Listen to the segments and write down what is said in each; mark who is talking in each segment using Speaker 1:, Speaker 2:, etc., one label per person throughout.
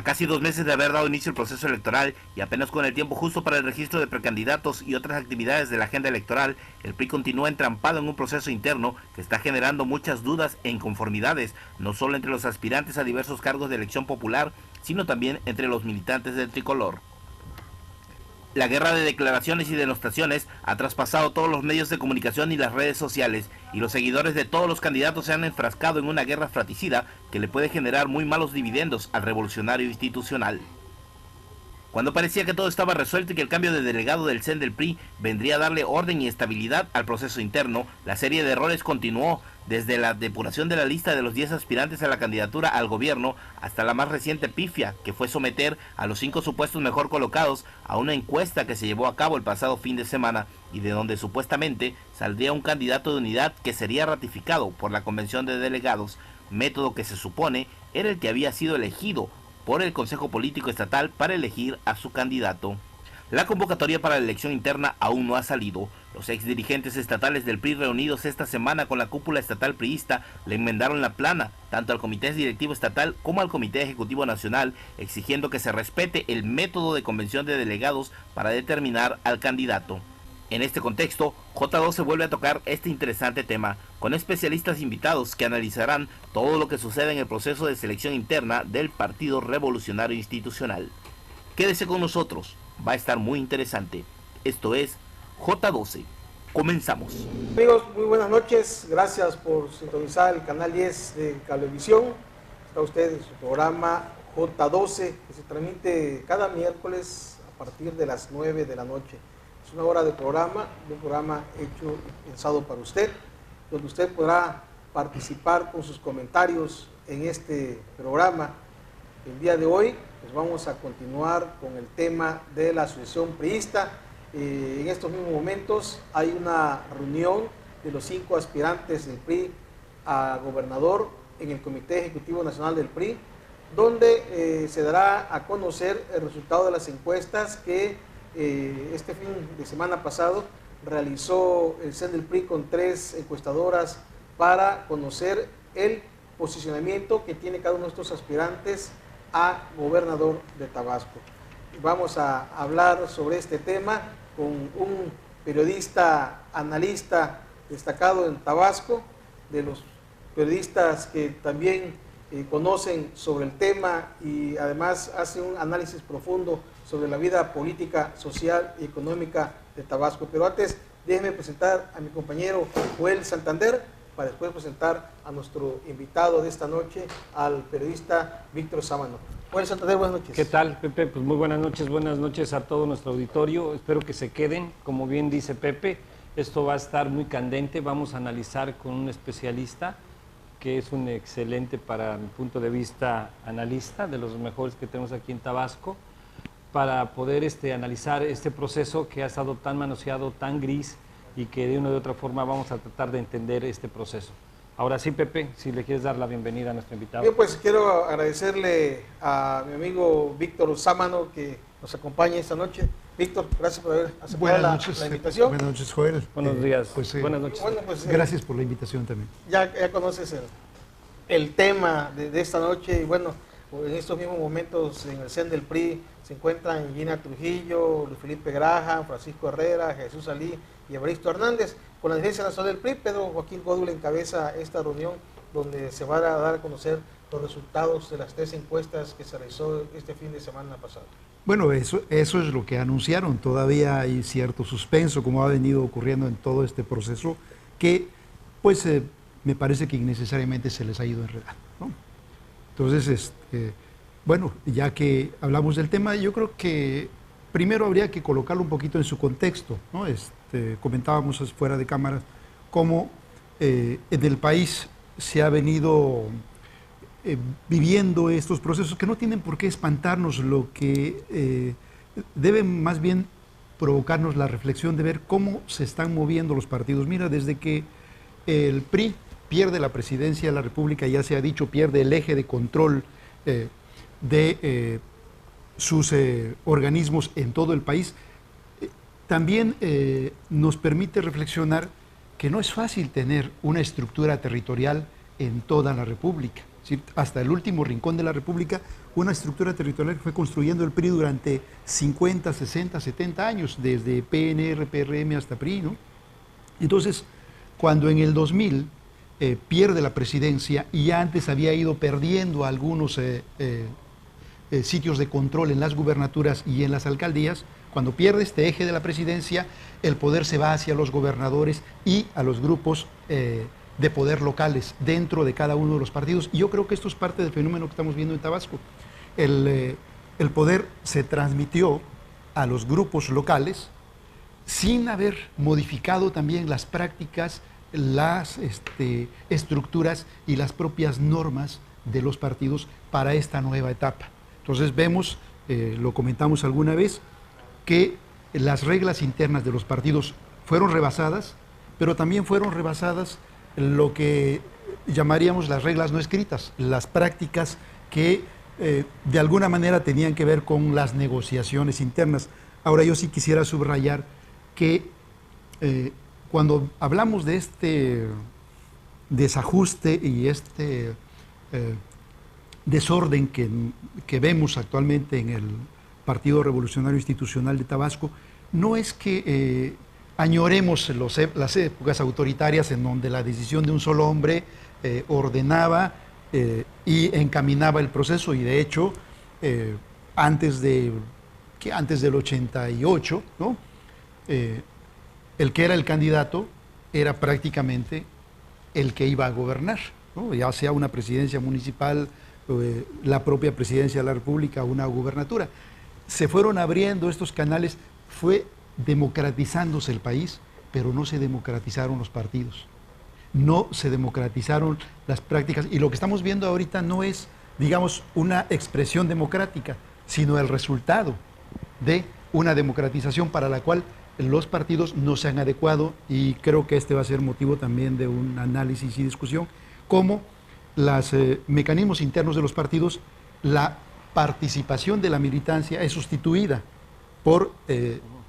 Speaker 1: casi 2 meses de haber dado inicio al proceso electoral y apenas con el tiempo justo para el registro de precandidatos y otras actividades de la agenda electoral, el PRI continúa entrampado en un proceso interno que está generando muchas dudas e inconformidades, no solo entre los aspirantes a diversos cargos de elección popular, sino también entre los militantes del tricolor. La guerra de declaraciones y denostaciones ha traspasado todos los medios de comunicación y las redes sociales, y los seguidores de todos los candidatos se han enfrascado en una guerra fratricida que le puede generar muy malos dividendos al revolucionario institucional. Cuando parecía que todo estaba resuelto y que el cambio de delegado del CEN del PRI vendría a darle orden y estabilidad al proceso interno, la serie de errores continuó, desde la depuración de la lista de los 10 aspirantes a la candidatura al gobierno hasta la más reciente pifia, que fue someter a los 5 supuestos mejor colocados a una encuesta que se llevó a cabo el pasado fin de semana y de donde supuestamente saldría un candidato de unidad que sería ratificado por la convención de delegados, método que se supone era el que había sido elegido por el Consejo Político Estatal para elegir a su candidato. La convocatoria para la elección interna aún no ha salido. Los ex dirigentes estatales del PRI reunidos esta semana con la cúpula estatal priista le enmendaron la plana, tanto al Comité Directivo Estatal como al Comité Ejecutivo Nacional, exigiendo que se respete el método de convención de delegados para determinar al candidato. En este contexto, J12 vuelve a tocar este interesante tema, con especialistas invitados que analizarán todo lo que sucede en el proceso de selección interna del Partido Revolucionario Institucional. Quédese con nosotros, va a estar muy interesante. Esto es J12. Comenzamos.
Speaker 2: Amigos, muy buenas noches. Gracias por sintonizar el canal 10 de Cablevisión. Está usted en su programa J12, que se transmite cada miércoles a partir de las 9 de la noche. Es una hora de un programa hecho y pensado para usted, donde usted podrá participar con sus comentarios en este programa. El día de hoy pues vamos a continuar con el tema de la asociación priista. En estos mismos momentos hay una reunión de los 5 aspirantes del PRI a gobernador en el Comité Ejecutivo Nacional del PRI, donde se dará a conocer el resultado de las encuestas que este fin de semana pasado realizó el CEN del PRI con 3 encuestadoras para conocer el posicionamiento que tiene cada uno de estos aspirantes a gobernador de Tabasco. Vamos a hablar sobre este tema con un periodista, analista destacado en Tabasco, de los periodistas que también conocen sobre el tema y además hace un análisis profundo sobre la vida política, social y económica de Tabasco. Pero antes, déjenme presentar a mi compañero Joel Santander, para después presentar a nuestro invitado de esta noche, al periodista Víctor Sámano. Joel Santander, buenas noches.
Speaker 3: ¿Qué tal, Pepe? Pues muy buenas noches a todo nuestro auditorio. Espero que se queden, como bien dice Pepe, esto va a estar muy candente. Vamos a analizar con un especialista que es un excelente, para mi punto de vista, analista, de los mejores que tenemos aquí en Tabasco, para poder analizar este proceso que ha estado tan manoseado, tan gris, y que de una u otra forma vamos a tratar de entender este proceso. Ahora sí, Pepe, si le quieres dar la bienvenida a nuestro invitado.
Speaker 2: Bien, pues quiero agradecerle a mi amigo Víctor Sámano que nos acompaña esta noche. Víctor, gracias por haber aceptado la invitación.
Speaker 4: Buenas noches, Joel.
Speaker 3: Buenos días.
Speaker 4: Buenas noches.
Speaker 2: Bueno, pues,
Speaker 4: gracias por la invitación también.
Speaker 2: Ya conoces el tema de esta noche y bueno, en estos mismos momentos en el CEN del PRI se encuentran Gina Trujillo, Luis Felipe Graham, Francisco Herrera, Jesús Alí y Evaristo Hernández. Con la dirigencia nacional del PRI, Pedro Joaquín Godul encabeza esta reunión donde se van a dar a conocer los resultados de las 3 encuestas que se realizó este fin de semana pasado.
Speaker 4: Bueno, eso es lo que anunciaron. Todavía hay cierto suspenso, como ha venido ocurriendo en todo este proceso, que pues me parece que innecesariamente se les ha ido enredando, ¿no? Entonces, bueno, ya que hablamos del tema, yo creo que primero habría que colocarlo un poquito en su contexto, ¿no? Comentábamos fuera de cámara cómo en el país se ha venido viviendo estos procesos que no tienen por qué espantarnos, lo que deben más bien provocarnos la reflexión de ver cómo se están moviendo los partidos. Mira, desde que el PRI pierde la presidencia de la República, ya se ha dicho, pierde el eje de control de sus organismos en todo el país, también nos permite reflexionar que no es fácil tener una estructura territorial en toda la República. decir, hasta el último rincón de la República, una estructura territorial que fue construyendo el PRI durante 50, 60, 70 años, desde PNR, PRM hasta PRI, ¿no? Entonces, cuando en el 2000 pierde la presidencia y ya antes había ido perdiendo algunos sitios de control en las gubernaturas y en las alcaldías, cuando pierde este eje de la presidencia, el poder se va hacia los gobernadores y a los grupos de poder locales dentro de cada uno de los partidos. Y yo creo que esto es parte del fenómeno que estamos viendo en Tabasco. El poder se transmitió a los grupos locales sin haber modificado también las prácticas, las estructuras y las propias normas de los partidos para esta nueva etapa. Entonces vemos, lo comentamos alguna vez, que las reglas internas de los partidos fueron rebasadas, pero también fueron rebasadas lo que llamaríamos las reglas no escritas, las prácticas que de alguna manera tenían que ver con las negociaciones internas. Ahora yo sí quisiera subrayar que cuando hablamos de este desajuste y este desorden que vemos actualmente en el Partido Revolucionario Institucional de Tabasco, no es que añoremos las épocas autoritarias en donde la decisión de un solo hombre ordenaba y encaminaba el proceso, y de hecho antes del 88, ¿no? El que era el candidato era prácticamente el que iba a gobernar, ¿no? Ya sea una presidencia municipal, la propia presidencia de la República o una gubernatura. Se fueron abriendo estos canales, fue democratizándose el país, pero no se democratizaron los partidos, no se democratizaron las prácticas, y lo que estamos viendo ahorita no es, digamos, una expresión democrática, sino el resultado de una democratización para la cual los partidos no se han adecuado, y creo que este va a ser motivo también de un análisis y discusión, cómo los mecanismos internos de los partidos, la participación de la militancia es sustituida por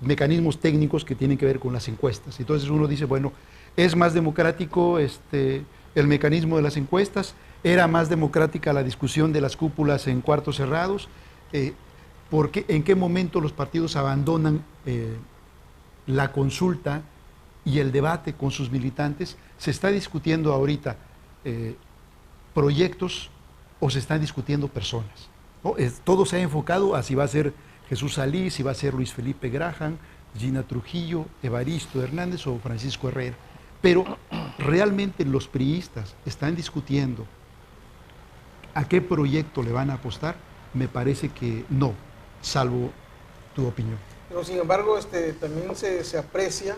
Speaker 4: mecanismos técnicos que tienen que ver con las encuestas. Entonces uno dice, bueno, es más democrático el mecanismo de las encuestas, era más democrática la discusión de las cúpulas en cuartos cerrados, porque en qué momento los partidos abandonan la consulta y el debate con sus militantes. Se está discutiendo ahorita proyectos o se están discutiendo personas, ¿no? Todo se ha enfocado a si va a ser Jesús Salí, si va a ser Luis Felipe Graham, Gina Trujillo, Evaristo Hernández o Francisco Herrera. Pero realmente los priistas están discutiendo a qué proyecto le van a apostar. Me parece que no, salvo tu opinión.
Speaker 2: Pero sin embargo, también se aprecia,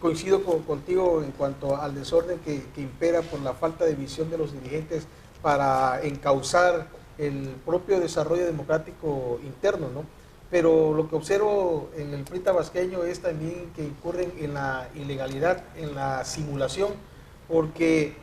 Speaker 2: coincido contigo en cuanto al desorden que impera por la falta de visión de los dirigentes para encauzar el propio desarrollo democrático interno, ¿no? Pero lo que observo en el PRI tabasqueño es también que incurren en la ilegalidad, en la simulación, porque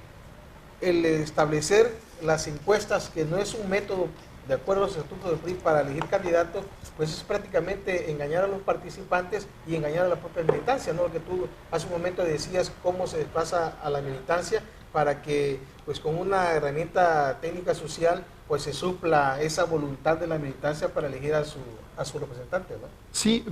Speaker 2: el establecer las encuestas, que no es un método de acuerdo al estatuto del PRI para elegir candidatos, pues es prácticamente engañar a los participantes y engañar a la propia militancia, ¿no? Lo que tú hace un momento decías, cómo se desplaza a la militancia para que, pues con una herramienta técnica social, pues se supla esa voluntad de la militancia para elegir a su representante, ¿no?
Speaker 4: Sí,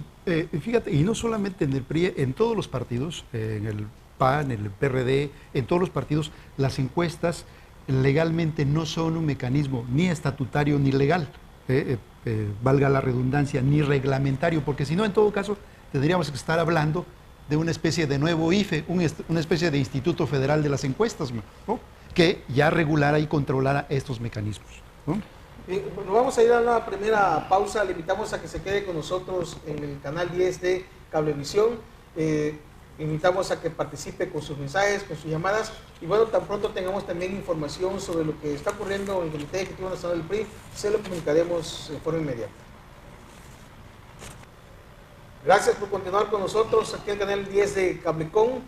Speaker 4: fíjate, y no solamente en el PRI, en todos los partidos, en el PAN, en el PRD, en todos los partidos, las encuestas legalmente no son un mecanismo ni estatutario ni legal, valga la redundancia, ni reglamentario, porque si no, en todo caso, tendríamos que estar hablando de una especie de nuevo IFE, una especie de Instituto Federal de las Encuestas, ¿no? Que ya regulara y controlara estos mecanismos, ¿no?
Speaker 2: Bien, bueno, vamos a ir a una primera pausa. Le invitamos a que se quede con nosotros en el canal 10 de Cablevisión. Invitamos a que participe con sus mensajes, con sus llamadas, y bueno, tan pronto tengamos también información sobre lo que está ocurriendo en el Comité Ejecutivo Nacional del PRI, se lo comunicaremos de forma inmediata. Gracias por continuar con nosotros aquí en el canal 10 de Cablecom.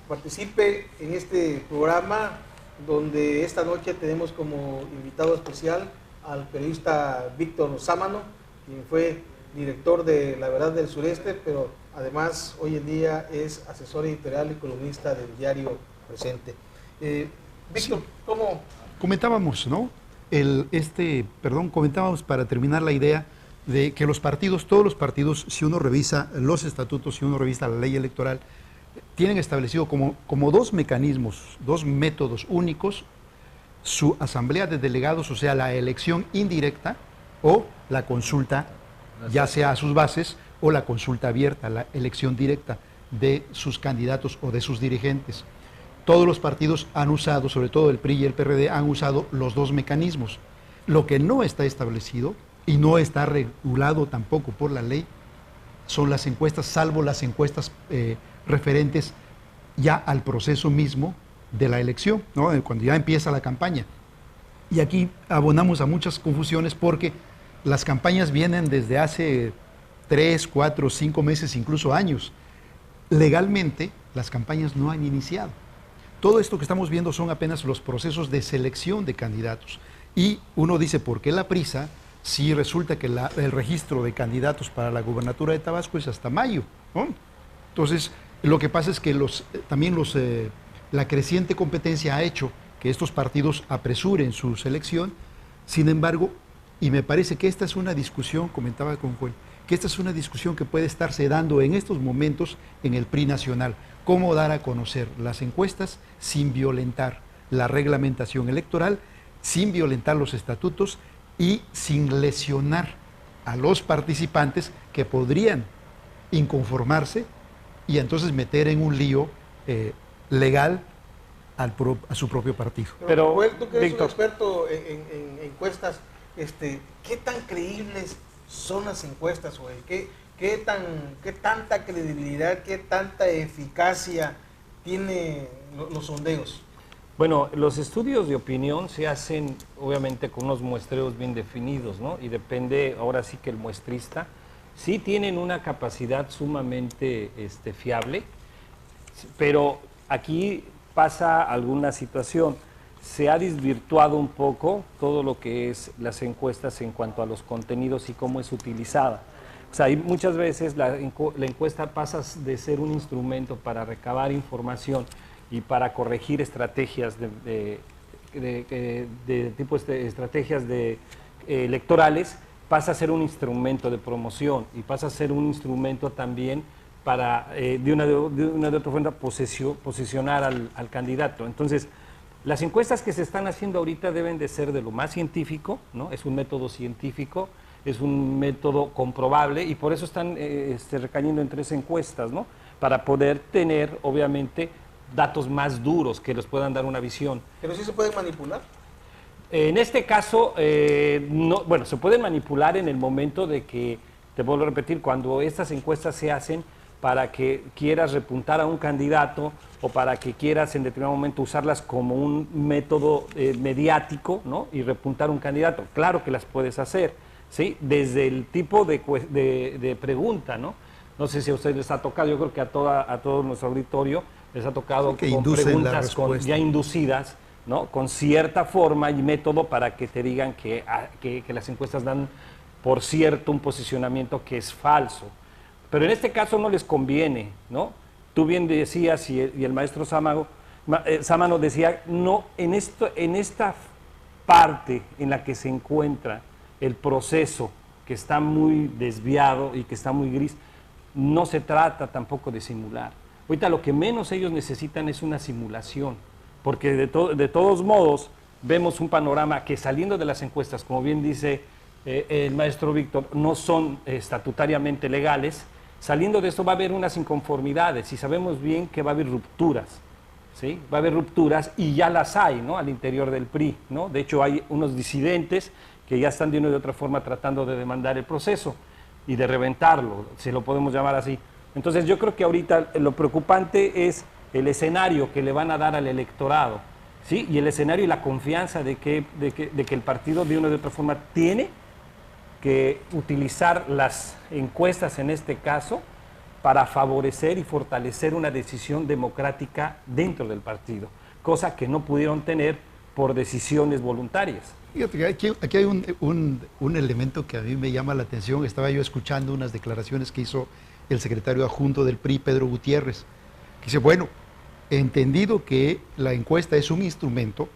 Speaker 2: Participe en este programa donde esta noche tenemos como invitado especial al periodista Víctor Sámano, quien fue director de La Verdad del Sureste, pero además hoy en día es asesor editorial y columnista del diario Presente. Víctor, ¿cómo
Speaker 4: Comentábamos, ¿no? Comentábamos para terminar la idea de que los partidos, todos los partidos, si uno revisa los estatutos, si uno revisa la ley electoral, tienen establecido como dos mecanismos, dos métodos únicos, su asamblea de delegados, o sea, la elección indirecta o la consulta, ya sea a sus bases, o la consulta abierta, la elección directa de sus candidatos o de sus dirigentes. Todos los partidos han usado, sobre todo el PRI y el PRD, han usado los dos mecanismos. Lo que no está establecido y no está regulado tampoco por la ley son las encuestas, salvo las encuestas referentes ya al proceso mismo de la elección, ¿no? Cuando ya empieza la campaña. Y aquí abonamos a muchas confusiones porque las campañas vienen desde hace 3, 4, 5 meses, incluso años. Legalmente, las campañas no han iniciado. Todo esto que estamos viendo son apenas los procesos de selección de candidatos. Y uno dice, ¿por qué la prisa si resulta que el registro de candidatos para la gubernatura de Tabasco es hasta mayo, ¿no? Entonces, lo que pasa es que la creciente competencia ha hecho que estos partidos apresuren su selección. Sin embargo, y me parece que esta es una discusión, comentaba con Joel, que esta es una discusión que puede estarse dando en estos momentos en el PRI nacional. Cómo dar a conocer las encuestas sin violentar la reglamentación electoral, sin violentar los estatutos y sin lesionar a los participantes que podrían inconformarse y entonces meter en un lío legal a su propio partido.
Speaker 2: Pero Joel, tú que eres un experto en encuestas, ¿qué tan creíbles son las encuestas, Joel? ¿Qué tanta credibilidad, qué tanta eficacia tiene los sondeos?
Speaker 3: Bueno, los estudios de opinión se hacen obviamente con unos muestreos bien definidos, ¿no? Y depende, ahora sí que el muestrista, sí tienen una capacidad sumamente fiable, pero aquí pasa alguna situación. Se ha desvirtuado un poco todo lo que es las encuestas en cuanto a los contenidos y cómo es utilizada. O sea, muchas veces la encuesta pasa de ser un instrumento para recabar información y para corregir estrategias estrategias electorales, pasa a ser un instrumento de promoción y pasa a ser un instrumento también para de una de otra forma posicionar al candidato. Entonces, las encuestas que se están haciendo ahorita deben de ser de lo más científico, ¿no? Es un método científico, es un método comprobable y por eso están recayendo en 3 encuestas, ¿no? Para poder tener, obviamente, datos más duros que les puedan dar una visión.
Speaker 2: ¿Pero sí se pueden manipular?
Speaker 3: En este caso, no, bueno, se pueden manipular en el momento de que, te vuelvo a repetir, cuando estas encuestas se hacen para que quieras repuntar a un candidato o para que quieras en determinado momento usarlas como un método mediático, ¿no? Y repuntar a un candidato. Claro que las puedes hacer, ¿sí? Desde el tipo de pregunta, ¿no? No sé si a ustedes les ha tocado, yo creo que a todo nuestro auditorio les ha tocado con preguntas ya inducidas, ¿no? Con cierta forma y método para que te digan que las encuestas dan, por cierto, un posicionamiento que es falso. Pero en este caso no les conviene, ¿no? Tú bien decías, y el maestro Sámano decía, no, en esta parte en la que se encuentra el proceso, que está muy desviado y que está muy gris, no se trata tampoco de simular. Ahorita lo que menos ellos necesitan es una simulación, porque de todos modos vemos un panorama que saliendo de las encuestas, como bien dice el maestro Víctor, no son estatutariamente legales. Saliendo de esto va a haber unas inconformidades y sabemos bien que va a haber rupturas, ¿sí? Va a haber rupturas y ya las hay, ¿no? Al interior del PRI, ¿no? De hecho hay unos disidentes que ya están de una u otra forma tratando de demandar el proceso y de reventarlo, si lo podemos llamar así. Entonces yo creo que ahorita lo preocupante es el escenario que le van a dar al electorado, ¿sí? Y el escenario y la confianza de que el partido de una u otra forma tiene que utilizar las encuestas en este caso para favorecer y fortalecer una decisión democrática dentro del partido, cosa que no pudieron tener por decisiones voluntarias.
Speaker 4: Fíjate que aquí hay un elemento que a mí me llama la atención. Estaba yo escuchando unas declaraciones que hizo el secretario adjunto del PRI, Pedro Gutiérrez, que dice, bueno, entendido que la encuesta es un instrumento,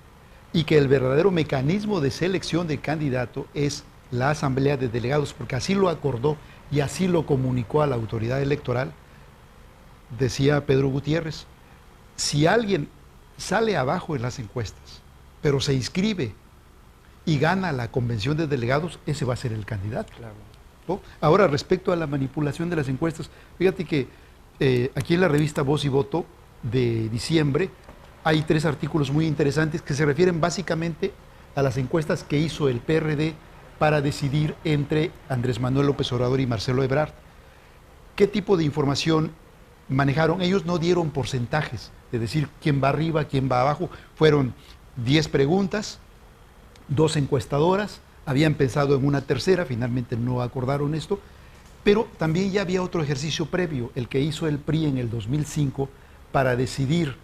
Speaker 4: y que el verdadero mecanismo de selección de candidato es la Asamblea de Delegados, porque así lo acordó y así lo comunicó a la autoridad electoral. Decía Pedro Gutiérrez, si alguien sale abajo en las encuestas, pero se inscribe y gana la convención de delegados, ese va a ser el candidato.
Speaker 3: Claro.
Speaker 4: ¿No? Ahora, respecto a la manipulación de las encuestas, fíjate que aquí en la revista Voz y Voto de diciembre hay 3 artículos muy interesantes que se refieren básicamente a las encuestas que hizo el PRD para decidir entre Andrés Manuel López Obrador y Marcelo Ebrard. ¿Qué tipo de información manejaron? Ellos no dieron porcentajes de decir quién va arriba, quién va abajo. Fueron 10 preguntas, 2 encuestadoras, habían pensado en una tercera, finalmente no acordaron esto, pero también ya había otro ejercicio previo, el que hizo el PRI en el 2005 para decidir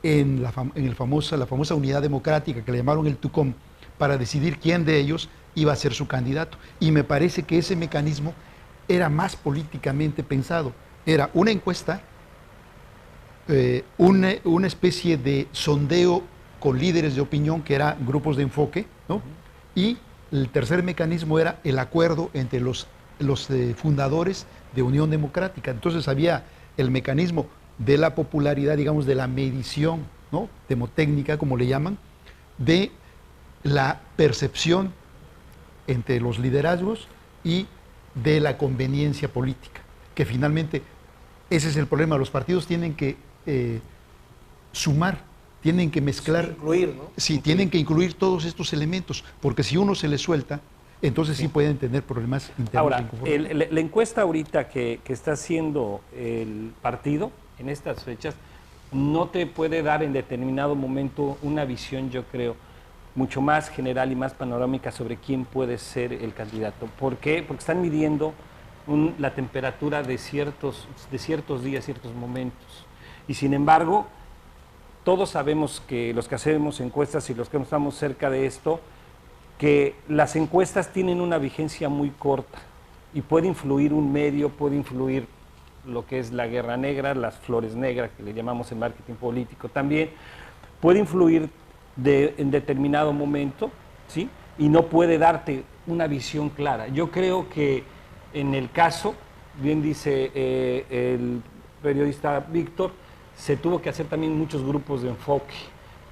Speaker 4: en la famosa unidad democrática que le llamaron el TUCOM, para decidir quién de ellos iba a ser su candidato. Y me parece que ese mecanismo era más políticamente pensado. Era una encuesta, una especie de sondeo con líderes de opinión, que eran grupos de enfoque, ¿no? Y el tercer mecanismo era el acuerdo entre los fundadores de Unión Democrática. Entonces había el mecanismo de la popularidad, digamos, de la medición, ¿no?, demotécnica, como le llaman, de la percepción entre los liderazgos y de la conveniencia política, que finalmente ese es el problema. Los partidos tienen que sumar, tienen que mezclar,
Speaker 2: incluir, ¿no?
Speaker 4: Sí, tienen que incluir todos estos elementos, porque si uno se les suelta, entonces sí pueden tener problemas internos.
Speaker 3: Ahora, la encuesta ahorita que está haciendo el partido en estas fechas no te puede dar en determinado momento una visión, yo creo, mucho más general y más panorámica sobre quién puede ser el candidato. ¿Por qué? Porque están midiendo la temperatura de ciertos días, ciertos momentos. Y sin embargo, todos sabemos, que los que hacemos encuestas y los que estamos cerca de esto, que las encuestas tienen una vigencia muy corta y puede influir un medio, puede influir lo que es la guerra negra, las flores negras, que le llamamos en marketing político también, puede influir en determinado momento, ¿sí? Y no puede darte una visión clara. Yo creo que en el caso, bien dice el periodista Víctor, se tuvo que hacer también muchos grupos de enfoque,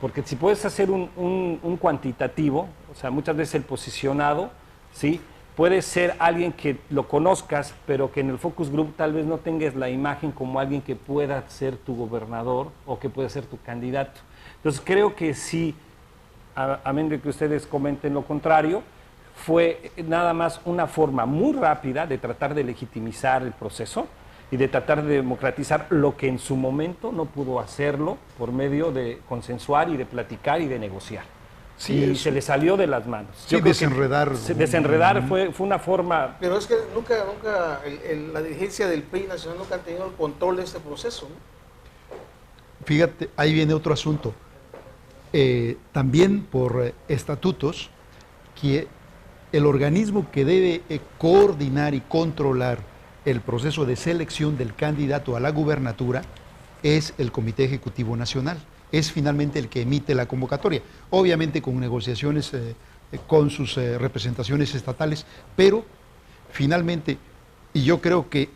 Speaker 3: porque si puedes hacer un cuantitativo, o sea, muchas veces el posicionado, ¿sí?, puede ser alguien que lo conozcas, pero que en el focus group tal vez no tengas la imagen como alguien que pueda ser tu gobernador o que pueda ser tu candidato. Entonces creo que sí, a menos de que ustedes comenten lo contrario, fue nada más una forma muy rápida de tratar de legitimizar el proceso y de tratar de democratizar lo que en su momento no pudo hacerlo por medio de consensuar y de platicar y de negociar. Sí, y se le salió de las manos.
Speaker 4: Sí, desenredar.
Speaker 3: Desenredar fue una forma...
Speaker 2: Pero es que nunca la dirigencia del PRI nacional nunca ha tenido el control de este proceso, ¿no?
Speaker 4: Fíjate, ahí viene otro asunto. También por estatutos, que el organismo que debe coordinar y controlar el proceso de selección del candidato a la gubernatura es el Comité Ejecutivo Nacional. Es finalmente el que emite la convocatoria, obviamente con negociaciones con sus representaciones estatales, pero finalmente, y yo creo que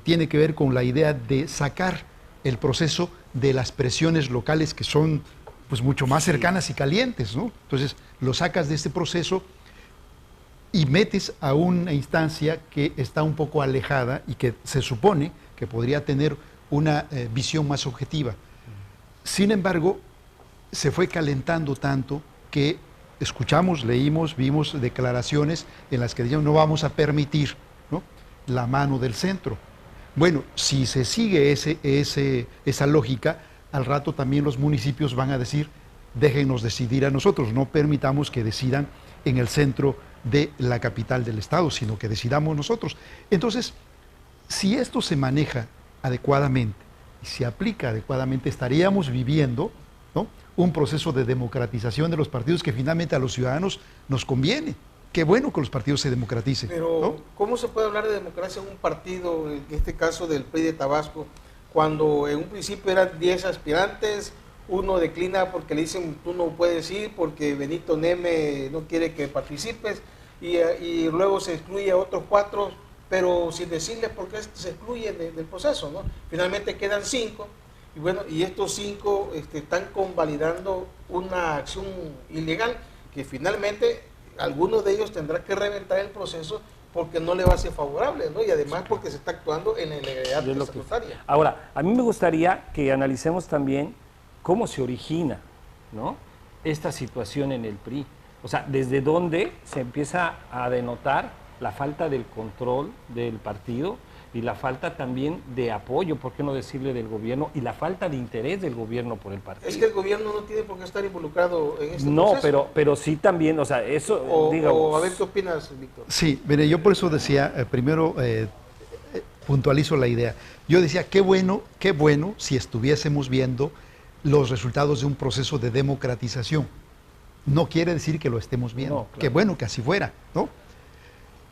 Speaker 4: tiene que ver con la idea de sacar el proceso de las presiones locales que son pues mucho más cercanas y calientes, ¿no? Entonces lo sacas de este proceso y metes a una instancia que está un poco alejada y que se supone que podría tener una visión más objetiva. Sin embargo, se fue calentando tanto que escuchamos, leímos, vimos declaraciones en las que decían no vamos a permitir, ¿no?, la mano del centro. Bueno, si se sigue esa lógica, al rato también los municipios van a decir déjennos decidir a nosotros, no permitamos que decidan en el centro de la capital del estado, sino que decidamos nosotros. Entonces, si esto se maneja adecuadamente, y se aplica adecuadamente, estaríamos viviendo, ¿no?, un proceso de democratización de los partidos que finalmente a los ciudadanos nos conviene. Qué bueno que los partidos se democraticen.
Speaker 2: Pero,
Speaker 4: ¿no?
Speaker 2: ¿cómo se puede hablar de democracia en un partido, en este caso del PRI de Tabasco, cuando en un principio eran 10 aspirantes, uno declina porque le dicen tú no puedes ir porque Benito Neme no quiere que participes, y luego se excluye a otros 4, pero sin decirles por qué se excluyen del proceso, ¿no? Finalmente quedan 5, y bueno, y estos 5 están convalidando una acción ilegal que finalmente alguno de ellos tendrá que reventar el proceso porque no le va a ser favorable, ¿no? Y además porque se está actuando en la ilegalidad estatutaria.
Speaker 3: Ahora, a mí me gustaría que analicemos también cómo se origina, ¿no?, esta situación en el PRI. O sea, desde dónde se empieza a denotar la falta del control del partido y la falta también de apoyo, por qué no decirle, del gobierno, y la falta de interés del gobierno por el partido.
Speaker 2: Es que el gobierno no tiene por qué estar involucrado en este
Speaker 3: no,
Speaker 2: proceso.
Speaker 3: pero sí también, o sea, eso,
Speaker 2: digamos. A ver, ¿qué opinas, Víctor?
Speaker 4: Sí, mire, yo por eso decía, primero puntualizo la idea. Yo decía, qué bueno si estuviésemos viendo los resultados de un proceso de democratización. No quiere decir que lo estemos viendo. No, claro. Qué bueno que así fuera, ¿no?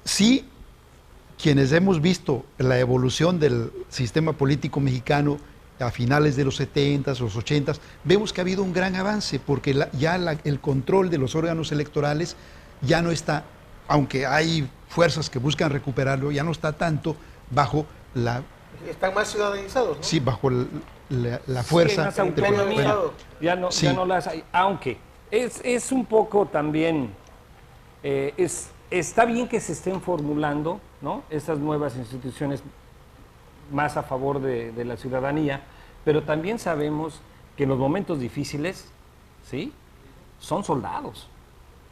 Speaker 4: Sí, quienes hemos visto la evolución del sistema político mexicano a finales de los 70s, los 80s, vemos que ha habido un gran avance, porque el control de los órganos electorales ya no está, aunque hay fuerzas que buscan recuperarlo, ya no está tanto bajo la...
Speaker 2: Están más ciudadanizados, ¿no?
Speaker 4: Sí, bajo la fuerza...
Speaker 3: Sí, ya no las hay, aunque es un poco también... está bien que se estén formulando, ¿no?, estas nuevas instituciones más a favor de la ciudadanía, pero también sabemos que en los momentos difíciles, ¿sí?, son soldados.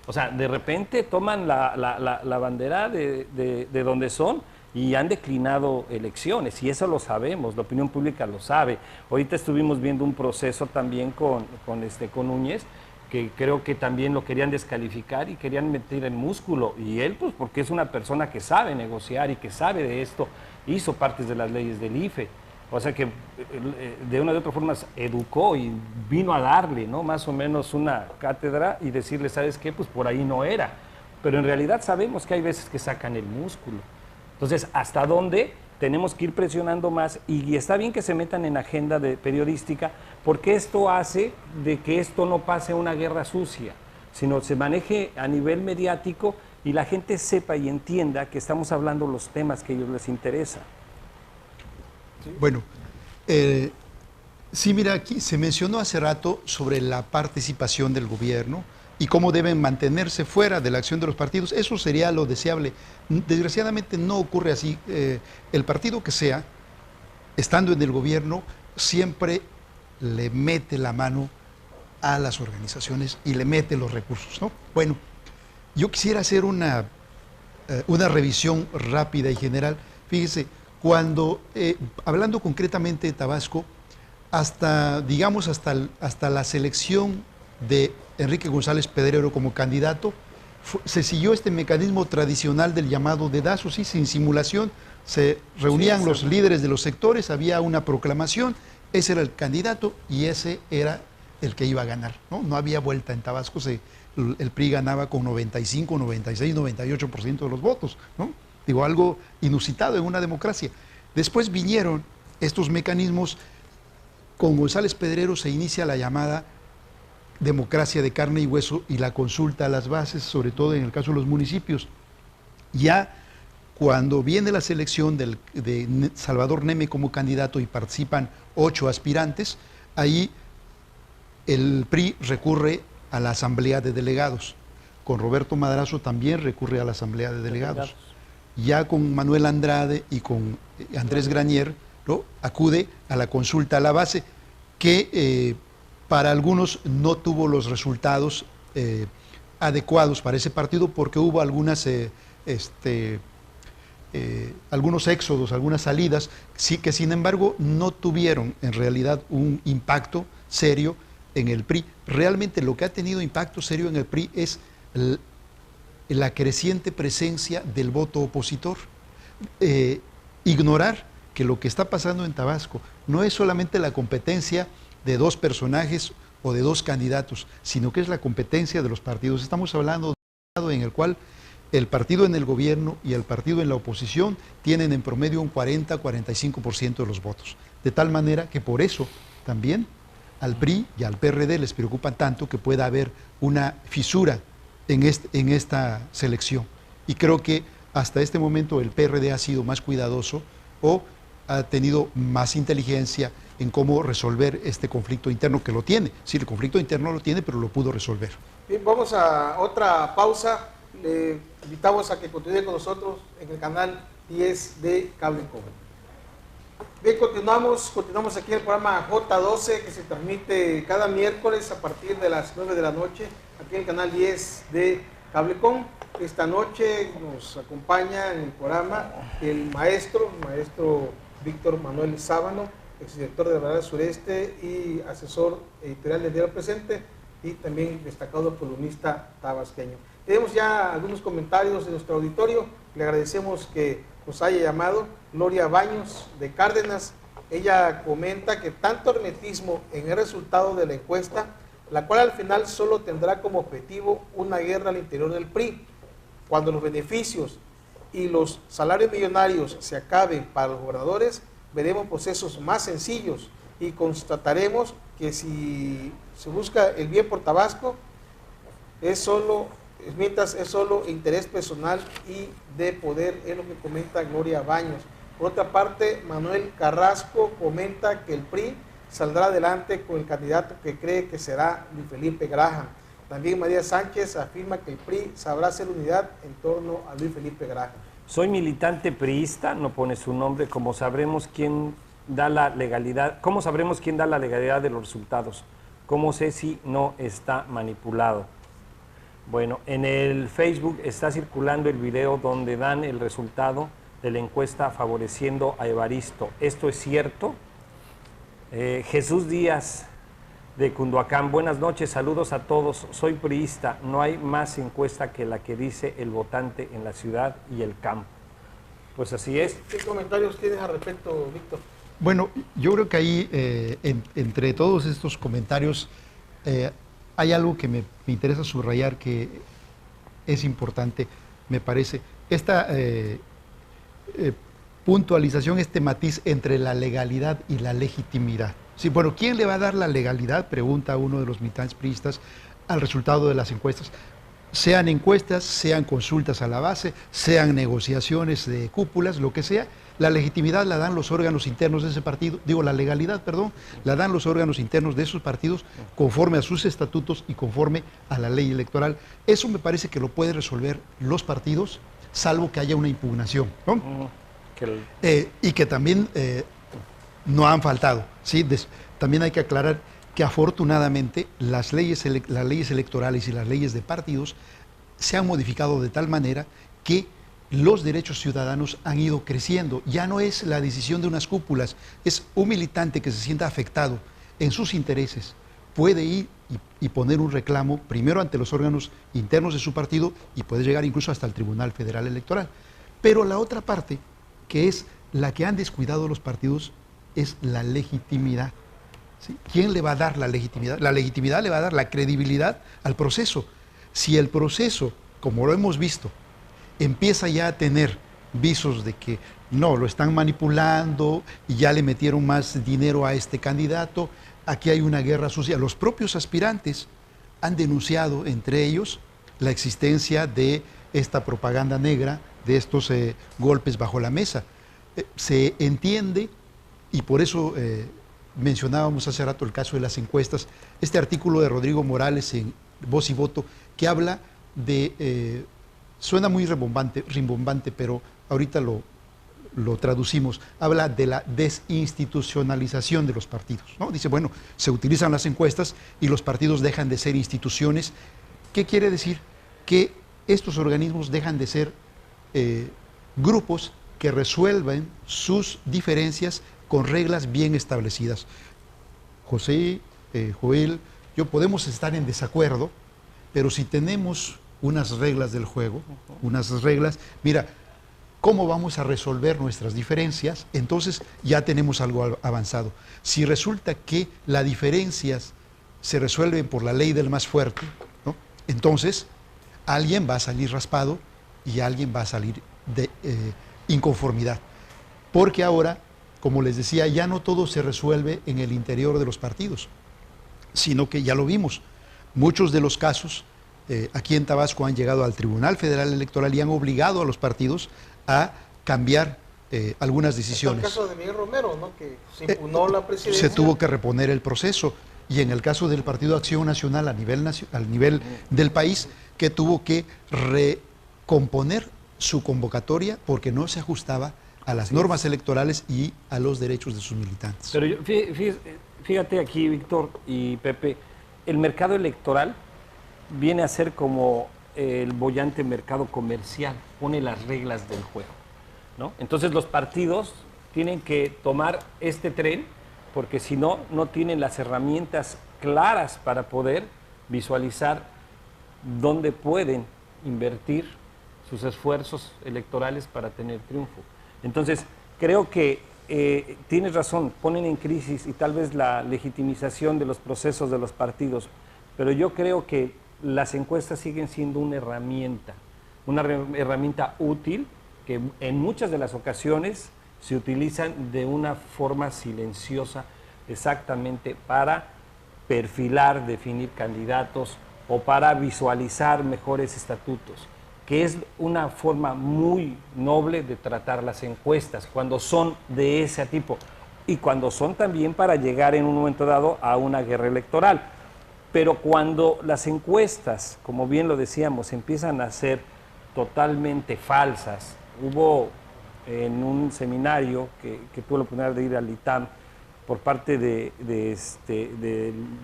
Speaker 3: O sea, de repente toman la bandera de donde son y han declinado elecciones, y eso lo sabemos, la opinión pública lo sabe. Ahorita estuvimos viendo un proceso también con Núñez, que creo que también lo querían descalificar y querían meter en músculo, y él, pues porque es una persona que sabe negociar y que sabe de esto, hizo partes de las leyes del IFE, o sea que de una de otra forma educó y vino a darle, ¿no?, más o menos una cátedra y decirle, ¿sabes qué?, pues por ahí no era, pero en realidad sabemos que hay veces que sacan el músculo. Entonces, ¿hasta dónde tenemos que ir presionando más? Y está bien que se metan en agenda periodística, porque esto hace de que esto no pase una guerra sucia, sino se maneje a nivel mediático y la gente sepa y entienda que estamos hablando los temas que a ellos les interesan.
Speaker 4: Bueno, sí, mira, aquí se mencionó hace rato sobre la participación del gobierno y cómo deben mantenerse fuera de la acción de los partidos. Eso sería lo deseable. Desgraciadamente no ocurre así. El partido que sea, estando en el gobierno, siempre le mete la mano a las organizaciones y le mete los recursos, ¿no? Bueno, yo quisiera hacer una revisión rápida y general. Fíjese, cuando, hablando concretamente de Tabasco, hasta la selección de Enrique González Pedrero como candidato, se siguió este mecanismo tradicional del llamado dedazo, sí, sin simulación. Se reunían los líderes de los sectores, había una proclamación, ese era el candidato y ese era el que iba a ganar, ¿no? No había vuelta en Tabasco, el PRI ganaba con 95, 96, 98% de los votos, ¿no? Digo, algo inusitado en una democracia. Después vinieron estos mecanismos. Con González Pedrero se inicia la llamada democracia de carne y hueso y la consulta a las bases, sobre todo en el caso de los municipios. Ya cuando viene la selección de Salvador Neme como candidato y participan 8 aspirantes, ahí el PRI recurre a la Asamblea de Delegados. Con Roberto Madrazo también recurre a la Asamblea de Delegados. Ya con Manuel Andrade y con Andrés Granier, ¿no?, acude a la consulta a la base, que para algunos no tuvo los resultados adecuados para ese partido, porque hubo algunos éxodos, algunas salidas, sí, que sin embargo no tuvieron en realidad un impacto serio en el PRI. Realmente lo que ha tenido impacto serio en el PRI es la creciente presencia del voto opositor. Ignorar que lo que está pasando en Tabasco no es solamente la competencia de 2 personajes o de 2 candidatos, sino que es la competencia de los partidos. Estamos hablando de un estado en el cual el partido en el gobierno y el partido en la oposición tienen en promedio un 40-45% de los votos. De tal manera que por eso también al PRI y al PRD les preocupan tanto que pueda haber una fisura en esta selección. Y creo que hasta este momento el PRD ha sido más cuidadoso o ha tenido más inteligencia en cómo resolver este conflicto interno que lo tiene. Sí, el conflicto interno lo tiene, pero lo pudo resolver.
Speaker 2: Bien, vamos a otra pausa. Le invitamos a que continúe con nosotros en el canal 10 de Cablecom. Bien, continuamos aquí en el programa J12, que se transmite cada miércoles a partir de las 9 de la noche, aquí en el canal 10 de Cablecom. Esta noche nos acompaña en el programa el maestro Víctor Manuel Sábano, exdirector de la Verdad Sureste y asesor editorial del Diario Presente, y también destacado columnista tabasqueño. Tenemos ya algunos comentarios de nuestro auditorio. Le agradecemos que nos haya llamado Gloria Baños de Cárdenas. Ella comenta que tanto hermetismo en el resultado de la encuesta, la cual al final solo tendrá como objetivo una guerra al interior del PRI. Cuando los beneficios y los salarios millonarios se acaben para los gobernadores, veremos procesos más sencillos y constataremos que si se busca el bien por Tabasco, mientras es solo interés personal y de poder, es lo que comenta Gloria Baños. Por otra parte, Manuel Carrasco comenta que el PRI saldrá adelante con el candidato que cree que será Luis Felipe Graham. También María Sánchez afirma que el PRI sabrá hacer unidad en torno a Luis Felipe Graham.
Speaker 3: Soy militante priista, no pone su nombre, ¿cómo sabremos quién da la legalidad de los resultados? ¿Cómo sé si no está manipulado? Bueno, en el Facebook está circulando el video donde dan el resultado de la encuesta favoreciendo a Evaristo. ¿Esto es cierto? Jesús Díaz de Cunduacán, buenas noches, saludos a todos, soy priista, no hay más encuesta que la que dice el votante en la ciudad y el campo. Pues así es.
Speaker 2: ¿Qué comentarios tienes al respecto, Víctor?
Speaker 4: Bueno, yo creo que ahí, entre todos estos comentarios, hay algo que me interesa subrayar que es importante, me parece. Esta puntualización, este matiz entre la legalidad y la legitimidad. Sí, bueno, ¿quién le va a dar la legalidad? Pregunta uno de los militantes priistas al resultado de las encuestas. Sean encuestas, sean consultas a la base, sean negociaciones de cúpulas, lo que sea, la legitimidad la dan los órganos internos de ese partido, la legalidad, perdón, la dan los órganos internos de esos partidos conforme a sus estatutos y conforme a la ley electoral. Eso me parece que lo pueden resolver los partidos, salvo que haya una impugnación, ¿no? Y que también no han faltado, ¿sí? También hay que aclarar que afortunadamente las leyes electorales y las leyes de partidos se han modificado de tal manera que los derechos ciudadanos han ido creciendo. Ya no es la decisión de unas cúpulas, es un militante que se sienta afectado en sus intereses. Puede ir y poner un reclamo primero ante los órganos internos de su partido y puede llegar incluso hasta el Tribunal Federal Electoral. Pero la otra parte, que es la que han descuidado los partidos, es la legitimidad. ¿Sí? ¿Quién le va a dar la legitimidad? La legitimidad le va a dar la credibilidad al proceso. Si el proceso, como lo hemos visto, empieza ya a tener visos de que no, lo están manipulando y ya le metieron más dinero a este candidato, aquí hay una guerra sucia. Los propios aspirantes han denunciado entre ellos la existencia de esta propaganda negra, de estos golpes bajo la mesa. Se entiende, y por eso mencionábamos hace rato el caso de las encuestas, este artículo de Rodrigo Morales en Voz y Voto, que habla de, suena muy rimbombante, pero ahorita lo traducimos, habla de la desinstitucionalización de los partidos, ¿no? Dice, bueno, se utilizan las encuestas y los partidos dejan de ser instituciones. ¿Qué quiere decir? Que estos organismos dejan de ser grupos que resuelven sus diferencias con reglas bien establecidas. José, Joel, yo podemos estar en desacuerdo, pero si tenemos unas reglas del juego, unas reglas, mira, ¿cómo vamos a resolver nuestras diferencias? Entonces ya tenemos algo avanzado. Si resulta que las diferencias se resuelven por la ley del más fuerte, ¿no? Entonces alguien va a salir raspado y alguien va a salir de inconformidad. Porque ahora, como les decía, ya no todo se resuelve en el interior de los partidos. sino que ya lo vimos. Muchos de los casos aquí en Tabasco han llegado al Tribunal Federal Electoral y han obligado a los partidos a cambiar algunas decisiones.
Speaker 2: El caso de Miguel Romero, ¿no? Que se impugnó la presidencia.
Speaker 4: Se tuvo que reponer el proceso. Y en el caso del Partido Acción Nacional a nivel del país, que tuvo que recomponer su convocatoria porque no se ajustaba a las normas electorales y a los derechos de sus militantes.
Speaker 3: Pero fíjate aquí, Víctor y Pepe, el mercado electoral viene a ser como el boyante mercado comercial, pone las reglas del juego, ¿no? Entonces los partidos tienen que tomar este tren porque si no, no tienen las herramientas claras para poder visualizar dónde pueden invertir sus esfuerzos electorales para tener triunfo. Entonces, creo que tienes razón, ponen en crisis y tal vez la legitimización de los procesos de los partidos, pero yo creo que las encuestas siguen siendo una herramienta útil que en muchas de las ocasiones se utilizan de una forma silenciosa exactamente para perfilar, definir candidatos o para visualizar mejores estatutos, que es una forma muy noble de tratar las encuestas cuando son de ese tipo y cuando son también para llegar en un momento dado a una guerra electoral. Pero cuando las encuestas, como bien lo decíamos, empiezan a ser totalmente falsas, hubo en un seminario que tuve la oportunidad de ir al ITAM por parte del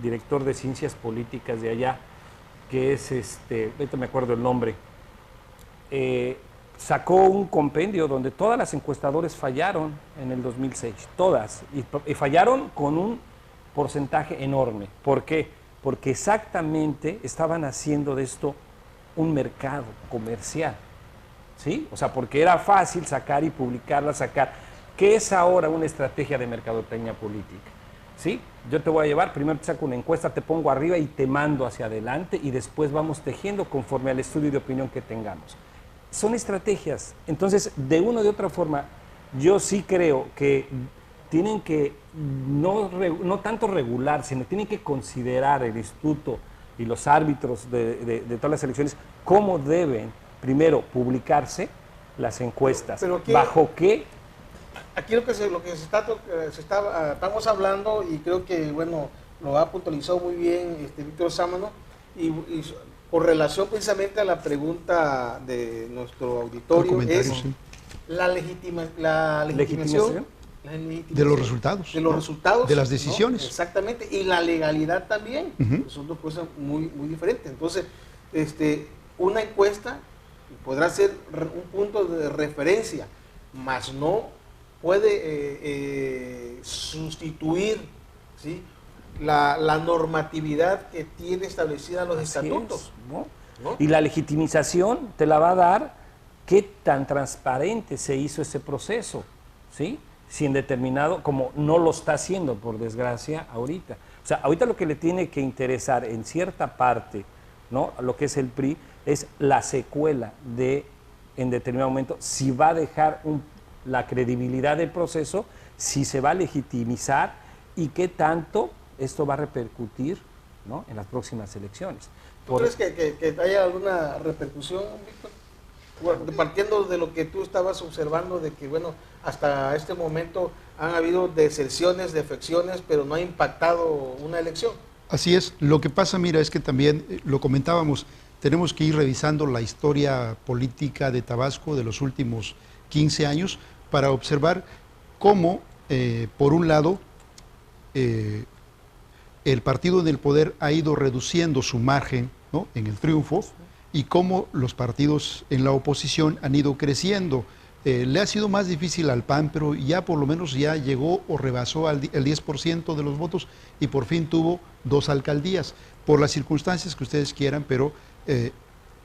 Speaker 3: director de Ciencias Políticas de allá, que es, ahorita me acuerdo el nombre, sacó un compendio donde todas las encuestadoras fallaron en el 2006, todas, y fallaron con un porcentaje enorme. ¿Por qué? Porque exactamente estaban haciendo de esto un mercado comercial. ¿Sí? O sea, porque era fácil sacar y publicarla, ¿Qué es ahora una estrategia de mercadotecnia política? ¿Sí? Yo te voy a llevar, primero te saco una encuesta, te pongo arriba y te mando hacia adelante y después vamos tejiendo conforme al estudio de opinión que tengamos. Son estrategias. Entonces, de una o de otra forma, yo sí creo que tienen que no tanto regular, sino tienen que considerar el instituto y los árbitros de todas las elecciones cómo deben primero publicarse las encuestas.
Speaker 2: Pero aquí,
Speaker 3: ¿bajo qué?
Speaker 2: Aquí estamos hablando, y creo que, bueno, lo ha puntualizado muy bien Víctor Sámano, y por relación precisamente a la pregunta de nuestro auditorio, es
Speaker 4: sí.
Speaker 2: la legitimación
Speaker 4: de los resultados.
Speaker 2: De los resultados.
Speaker 4: De las decisiones.
Speaker 2: ¿No? Exactamente. Y la legalidad también. Son dos cosas muy, muy diferentes. Entonces, una encuesta podrá ser un punto de referencia, mas no puede sustituir, ¿sí?, la normatividad que tiene establecida los estatutos.
Speaker 3: ¿No? Y la legitimización te la va a dar qué tan transparente se hizo ese proceso, ¿sí? Si en determinado, como no lo está haciendo, por desgracia, ahorita. O sea, ahorita lo que le tiene que interesar en cierta parte, ¿no?, a lo que es el PRI, es la secuela de, en determinado momento, si va a dejar la credibilidad del proceso, si se va a legitimizar y qué tanto esto va a repercutir, ¿no?, en las próximas elecciones.
Speaker 2: ¿Tú crees que haya alguna repercusión, Víctor? Bueno, partiendo de lo que tú estabas observando, de que, bueno, hasta este momento han habido deserciones, defecciones, pero no ha impactado una elección.
Speaker 4: Así es. Lo que pasa, mira, es que también, lo comentábamos, tenemos que ir revisando la historia política de Tabasco de los últimos 15 años para observar cómo, por un lado, el partido en el poder ha ido reduciendo su margen, ¿no?, en el triunfo, y cómo los partidos en la oposición han ido creciendo. Le ha sido más difícil al PAN, pero ya por lo menos ya llegó o rebasó el 10% de los votos y por fin tuvo 2 alcaldías, por las circunstancias que ustedes quieran, pero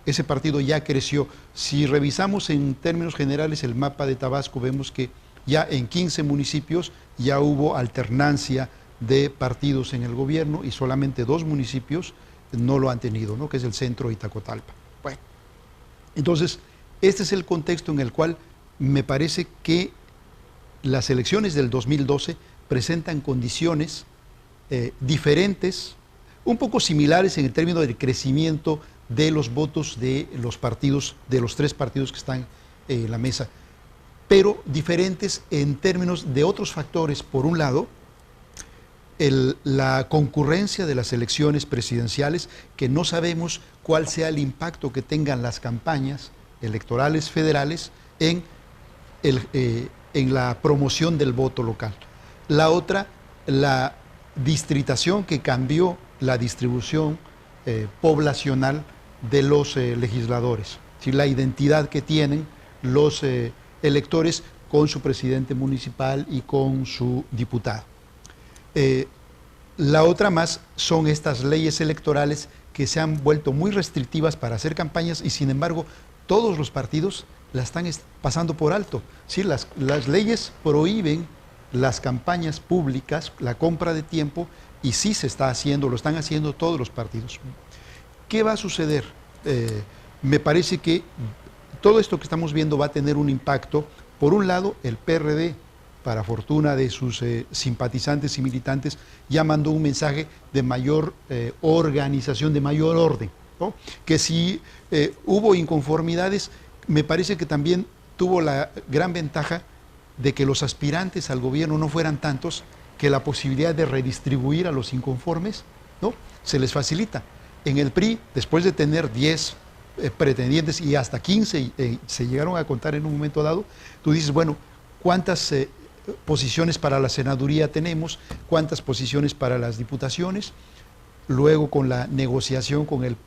Speaker 4: ese partido ya creció. Si revisamos en términos generales el mapa de Tabasco, vemos que ya en 15 municipios ya hubo alternancia de partidos en el gobierno y solamente 2 municipios no lo han tenido, ¿no?, que es el centro y Tacotalpa. Bueno, entonces, este es el contexto en el cual me parece que las elecciones del 2012 presentan condiciones diferentes un poco similares en el término del crecimiento de los votos de los partidos, de los 3 partidos que están en la mesa, pero diferentes en términos de otros factores. Por un lado, la concurrencia de las elecciones presidenciales, que no sabemos cuál sea el impacto que tengan las campañas electorales federales en la promoción del voto local. La otra, la distritación que cambió la distribución poblacional de los legisladores, ¿sí? La identidad que tienen los electores con su presidente municipal y con su diputado. La otra más son estas leyes electorales que se han vuelto muy restrictivas para hacer campañas y sin embargo todos los partidos la están pasando por alto. ¿Sí? Las leyes prohíben las campañas públicas, la compra de tiempo, y sí se está haciendo, lo están haciendo todos los partidos. ¿Qué va a suceder? Me parece que todo esto que estamos viendo va a tener un impacto. Por un lado, el PRD, para fortuna de sus simpatizantes y militantes, ya mandó un mensaje de mayor organización, de mayor orden, ¿no? Que si hubo inconformidades, me parece que también tuvo la gran ventaja de que los aspirantes al gobierno no fueran tantos, que la posibilidad de redistribuir a los inconformes, ¿no?, se les facilita. En el PRI, después de tener 10 pretendientes y hasta 15 se llegaron a contar en un momento dado, tú dices, bueno, ¿cuántas posiciones para la senaduría tenemos? ¿Cuántas posiciones para las diputaciones? Luego con la negociación con el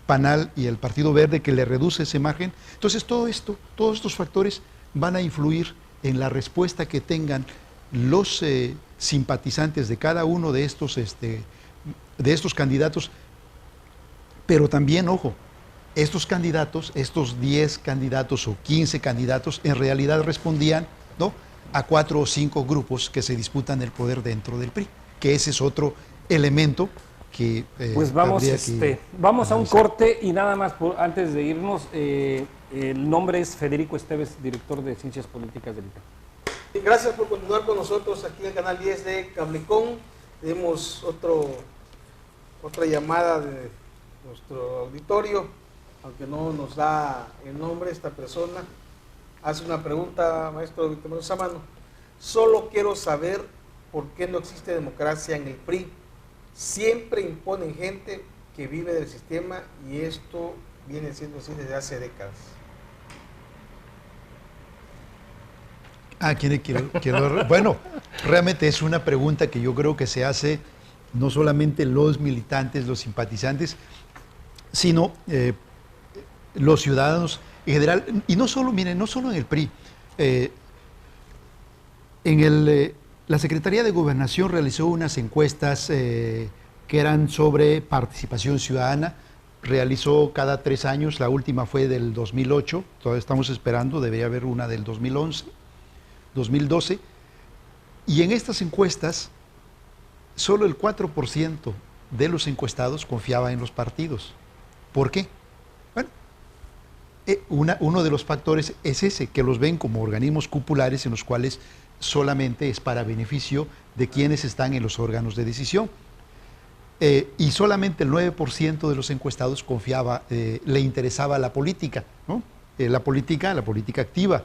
Speaker 4: PANAL y el Partido Verde, que le reduce ese margen. Entonces todo esto, todos estos factores van a influir en la respuesta que tengan los simpatizantes de cada uno de estos candidatos. Pero también, ojo, estos candidatos, estos 10 candidatos o 15 candidatos, en realidad respondían, ¿no?, a 4 o 5 grupos que se disputan el poder dentro del PRI, que ese es otro elemento que
Speaker 3: pues vamos, vamos a un corte y nada más, antes de irnos, el nombre es Federico Esteves, director de Ciencias Políticas del ITAM.
Speaker 2: Gracias por continuar con nosotros aquí en el canal 10 de Cablecom. Tenemos otra llamada de nuestro auditorio, aunque no nos da el nombre. Esta persona hace una pregunta, maestro Víctor Samano. Solo quiero saber por qué no existe democracia en el PRI. Siempre imponen gente que vive del sistema y esto viene siendo así desde hace décadas.
Speaker 4: Bueno, realmente es una pregunta que yo creo que se hace no solamente los militantes, los simpatizantes, sino los ciudadanos en general, y no solo, miren, no solo en el PRI. La Secretaría de Gobernación realizó unas encuestas que eran sobre participación ciudadana, realizó cada 3 años, la última fue del 2008, todavía estamos esperando, debería haber una del 2011, 2012, y en estas encuestas solo el 4% de los encuestados confiaba en los partidos. ¿Por qué? Bueno, uno de los factores es ese, que los ven como organismos cupulares en los cuales solamente es para beneficio de quienes están en los órganos de decisión. Y solamente el 9% de los encuestados confiaba, le interesaba la política, ¿no? La política activa.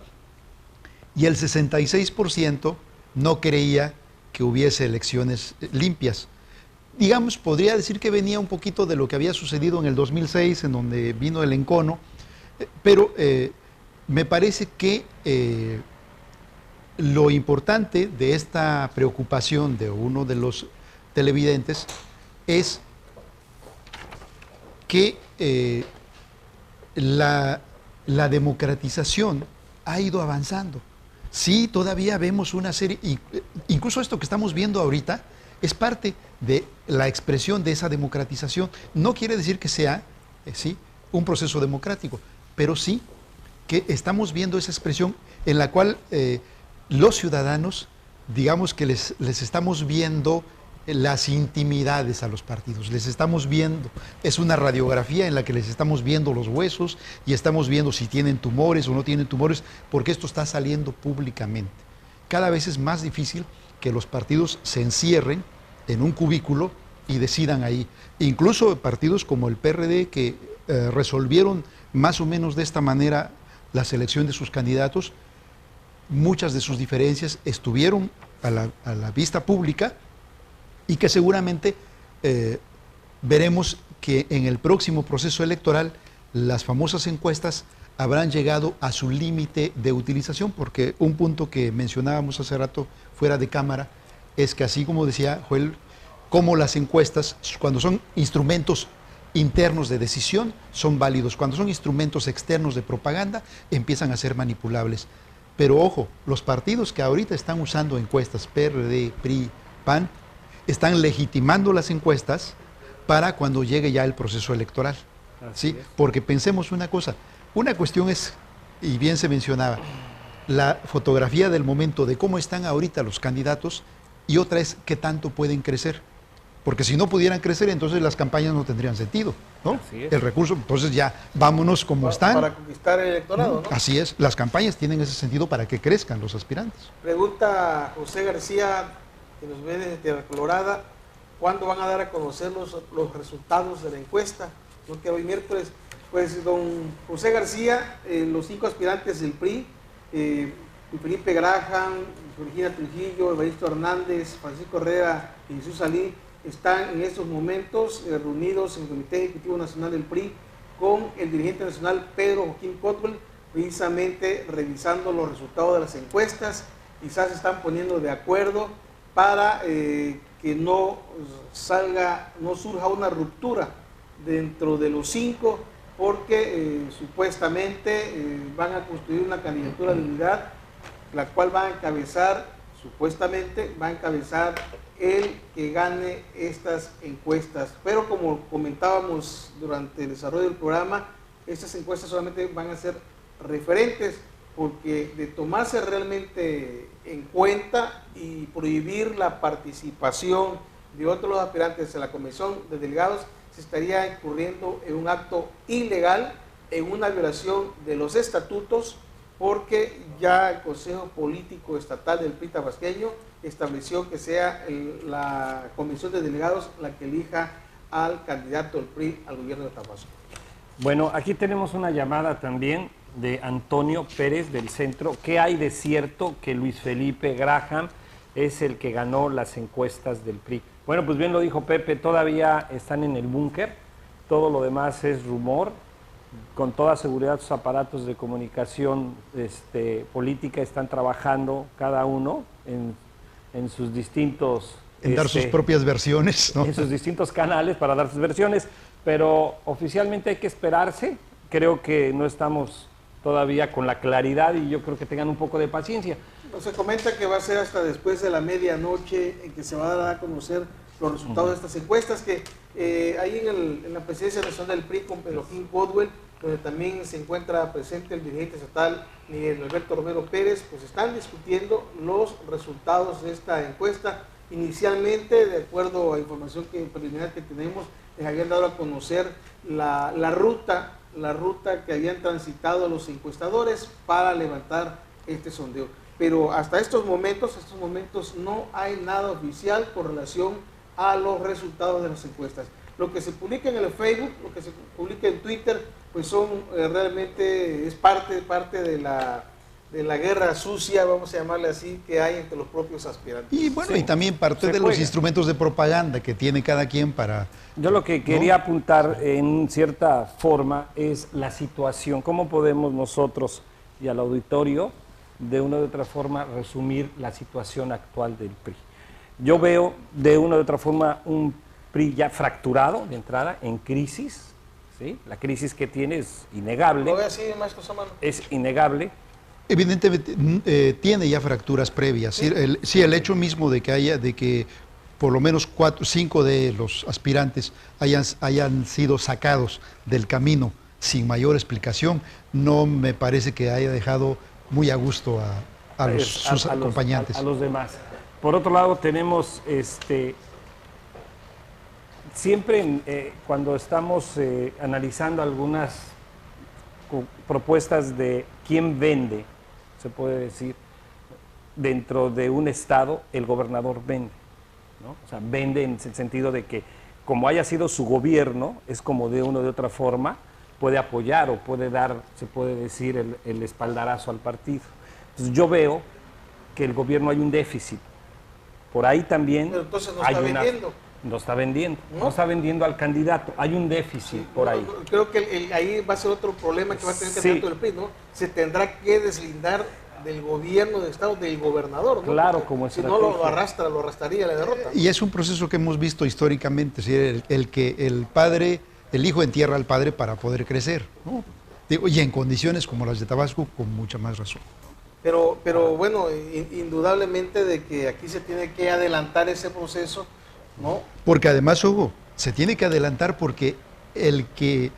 Speaker 4: Y el 66% no creía que hubiese elecciones limpias. Digamos, podría decir que venía un poquito de lo que había sucedido en el 2006, en donde vino el encono, pero me parece que lo importante de esta preocupación de uno de los televidentes es que la democratización ha ido avanzando. Sí, todavía vemos una serie, incluso esto que estamos viendo ahorita es parte de la expresión de esa democratización. No quiere decir que sea un proceso democrático, pero sí que estamos viendo esa expresión en la cual los ciudadanos, digamos que les estamos viendo las intimidades a los partidos, les estamos viendo, es una radiografía en la que les estamos viendo los huesos y estamos viendo si tienen tumores o no tienen tumores, porque esto está saliendo públicamente. Cada vez es más difícil que los partidos se encierren en un cubículo y decidan ahí. Incluso partidos como el PRD que resolvieron más o menos de esta manera la selección de sus candidatos, muchas de sus diferencias estuvieron a la vista pública y que seguramente veremos que en el próximo proceso electoral las famosas encuestas habrán llegado a su límite de utilización, porque un punto que mencionábamos hace rato fuera de cámara es que, así como decía Joel, como las encuestas, cuando son instrumentos internos de decisión, son válidos. Cuando son instrumentos externos de propaganda, empiezan a ser manipulables. Pero ojo, los partidos que ahorita están usando encuestas, PRD, PRI, PAN, están legitimando las encuestas para cuando llegue ya el proceso electoral. ¿Sí? Porque pensemos una cosa, una cuestión es, y bien se mencionaba, la fotografía del momento de cómo están ahorita los candidatos, y otra es qué tanto pueden crecer. Porque si no pudieran crecer, entonces las campañas no tendrían sentido, ¿no? El recurso, entonces ya vámonos como están.
Speaker 2: Para conquistar el electorado, ¿no?
Speaker 4: Así es, las campañas tienen ese sentido para que crezcan los aspirantes.
Speaker 2: Pregunta José García, que nos ve desde Tierra Colorada, ¿cuándo van a dar a conocer los resultados de la encuesta? No que hoy miércoles. Pues don José García, los 5 aspirantes del PRI, Felipe Graham, Virginia Trujillo, Evaristo Hernández, Francisco Herrera y Jesús Salí, están en estos momentos reunidos en el Comité Ejecutivo Nacional del PRI con el dirigente nacional Pedro Joaquín Cotwell, precisamente revisando los resultados de las encuestas. Quizás se están poniendo de acuerdo para que no surja una ruptura dentro de los 5, porque supuestamente van a construir una candidatura de unidad, la cual va a encabezar, supuestamente, va a encabezar el que gane estas encuestas. Pero como comentábamos durante el desarrollo del programa, estas encuestas solamente van a ser referentes, porque de tomarse realmente en cuenta y prohibir la participación de otros aspirantes en la comisión de delegados, se estaría incurriendo en un acto ilegal, en una violación de los estatutos, porque ya el Consejo Político Estatal del PRI tabasqueño estableció que sea la comisión de delegados la que elija al candidato del PRI al gobierno de Tabasco.
Speaker 3: Bueno, aquí tenemos una llamada también de Antonio Pérez del Centro. ¿Qué hay de cierto que Luis Felipe Graham es el que ganó las encuestas del PRI? Bueno, pues bien lo dijo Pepe, todavía están en el búnker, todo lo demás es rumor. Con toda seguridad sus aparatos de comunicación política están trabajando cada uno en sus distintos...
Speaker 4: En dar sus propias versiones, ¿no?
Speaker 3: En sus distintos canales para dar sus versiones, pero oficialmente hay que esperarse. Creo que no estamos todavía con la claridad y yo creo que tengan un poco de paciencia.
Speaker 2: Se comenta que va a ser hasta después de la medianoche en que se va a dar a conocer los resultados de estas encuestas, que ahí en la presidencia nacional del PRI con Pedro Joaquín Cotwell, donde también se encuentra presente el dirigente estatal Miguel Alberto Romero Pérez, pues están discutiendo los resultados de esta encuesta. Inicialmente, de acuerdo a información preliminar que tenemos, les habían dado a conocer la ruta que habían transitado los encuestadores para levantar este sondeo. Pero hasta estos momentos no hay nada oficial con relación a los resultados de las encuestas. Lo que se publica en el Facebook, lo que se publica en Twitter, pues son realmente es parte de la guerra sucia, vamos a llamarle así, que hay entre los propios aspirantes.
Speaker 4: Y bueno, sí, y también parte de los instrumentos de propaganda que tiene cada quien para...
Speaker 3: Yo lo que quería apuntar en cierta forma es la situación, cómo podemos nosotros y al auditorio de una u otra forma resumir la situación actual del PRI. Yo veo de una u otra forma un PRI ya fracturado de entrada, en crisis, ¿sí? La crisis que tiene es innegable.
Speaker 2: Lo ve así, maestro Samano.
Speaker 3: Es innegable.
Speaker 4: Evidentemente tiene ya fracturas previas. Sí, el hecho mismo de que por lo menos 4 o 5 de los aspirantes hayan sido sacados del camino sin mayor explicación, no me parece que haya dejado muy a gusto a sus acompañantes.
Speaker 3: A los demás. Por otro lado, tenemos siempre cuando estamos analizando algunas propuestas de quién vende, se puede decir, dentro de un estado, el gobernador vende. ¿no? O sea, vende en el sentido de que como haya sido su gobierno, es como de una o de otra forma puede apoyar o puede dar, se puede decir, el espaldarazo al partido. Entonces yo veo que el gobierno hay un déficit. Por ahí también
Speaker 2: Pero entonces no
Speaker 3: hay
Speaker 2: está vendiendo.
Speaker 3: No está vendiendo,
Speaker 2: ¿No?
Speaker 3: no está vendiendo al candidato. Hay un déficit por ahí.
Speaker 2: Creo que ahí va a ser otro problema que va a tener el candidato del PRI, ¿no? Se tendrá que deslindar del gobierno del Estado, del gobernador, ¿no?
Speaker 3: Claro,
Speaker 2: porque
Speaker 3: como
Speaker 2: si no lo arrastraría a la derrota.
Speaker 4: Y es un proceso que hemos visto históricamente, ¿sí? el que el hijo entierra al padre para poder crecer, ¿no? Digo, y en condiciones como las de Tabasco, con mucha más razón.
Speaker 2: Pero bueno, indudablemente de que aquí se tiene que adelantar ese proceso, ¿no?
Speaker 4: Porque además, Hugo, se tiene que adelantar porque el que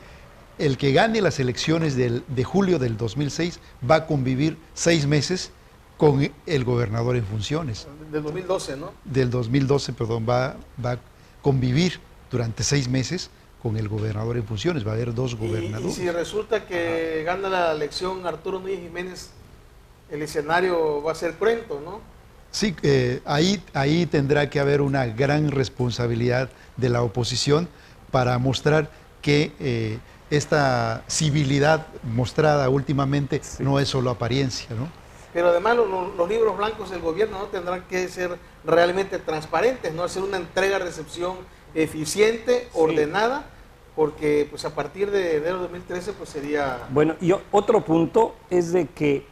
Speaker 4: gane las elecciones de julio del 2006 va a convivir 6 meses con el gobernador en funciones.
Speaker 2: Del 2012, ¿no?
Speaker 4: Del 2012, perdón, va a convivir durante 6 meses con el gobernador en funciones. Va a haber 2 gobernadores.
Speaker 2: Y si resulta que gana la elección Arturo Núñez Jiménez, el escenario va a ser cruento, ¿no?
Speaker 4: Sí, ahí tendrá que haber una gran responsabilidad de la oposición para mostrar que esta civilidad mostrada últimamente no es solo apariencia, ¿no?
Speaker 2: Pero además los libros blancos del gobierno no tendrán que ser realmente transparentes, no hacer una entrega-recepción eficiente, ordenada, porque pues a partir de enero de 2013 pues sería...
Speaker 3: Bueno, y otro punto es de que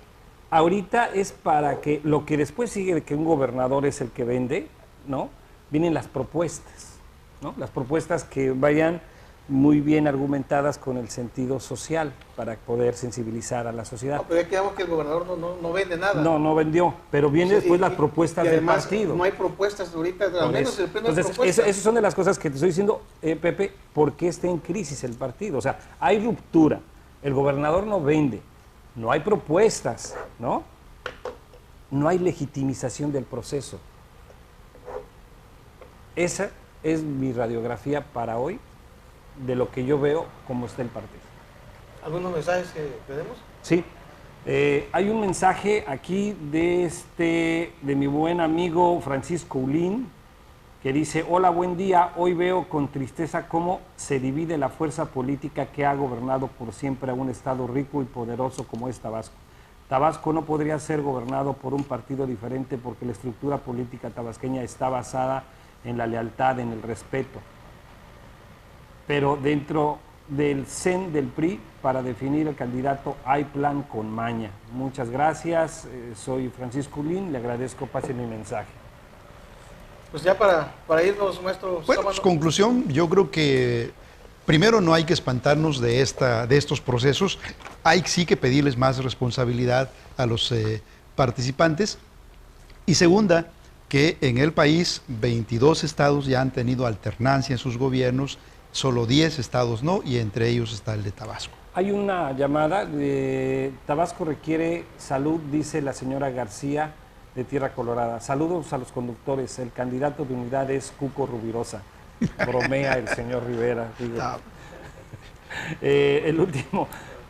Speaker 3: ahorita es para que lo que después sigue de que un gobernador es el que vende, ¿no? Vienen las propuestas, ¿no? Las propuestas que vayan muy bien argumentadas con el sentido social para poder sensibilizar a la sociedad.
Speaker 2: No, pero ya quedamos que el gobernador no vende nada.
Speaker 3: No vendió, pero viene después las propuestas
Speaker 2: y
Speaker 3: del
Speaker 2: además,
Speaker 3: partido.
Speaker 2: no hay propuestas ahorita, al menos el pleno.
Speaker 3: Entonces, esas son de las cosas que te estoy diciendo, Pepe, ¿por qué está en crisis el partido? O sea, hay ruptura, el gobernador no vende, no hay propuestas, ¿no? No hay legitimización del proceso. Esa es mi radiografía para hoy de lo que yo veo como está el partido.
Speaker 2: ¿Algunos mensajes que tenemos?
Speaker 3: Sí. Hay un mensaje aquí de mi buen amigo Francisco Ulín, que dice: hola, buen día, hoy veo con tristeza cómo se divide la fuerza política que ha gobernado por siempre a un estado rico y poderoso como es Tabasco. Tabasco no podría ser gobernado por un partido diferente porque la estructura política tabasqueña está basada en la lealtad, en el respeto. Pero dentro del CEN del PRI, para definir el candidato, hay plan con maña. Muchas gracias, soy Francisco Ulín, le agradezco, pase mi mensaje.
Speaker 2: Pues ya para irnos, maestro.
Speaker 4: Bueno, pues, conclusión, yo creo que primero no hay que espantarnos de estos procesos, hay sí que pedirles más responsabilidad a los participantes. Y segunda, que en el país 22 estados ya han tenido alternancia en sus gobiernos, solo 10 estados no, y entre ellos está el de Tabasco.
Speaker 3: Hay una llamada de Tabasco requiere salud, dice la señora García de Tierra Colorada. Saludos a los conductores, el candidato de unidad es Cuco Rubirosa. Bromea el señor Rivera. Digo. El último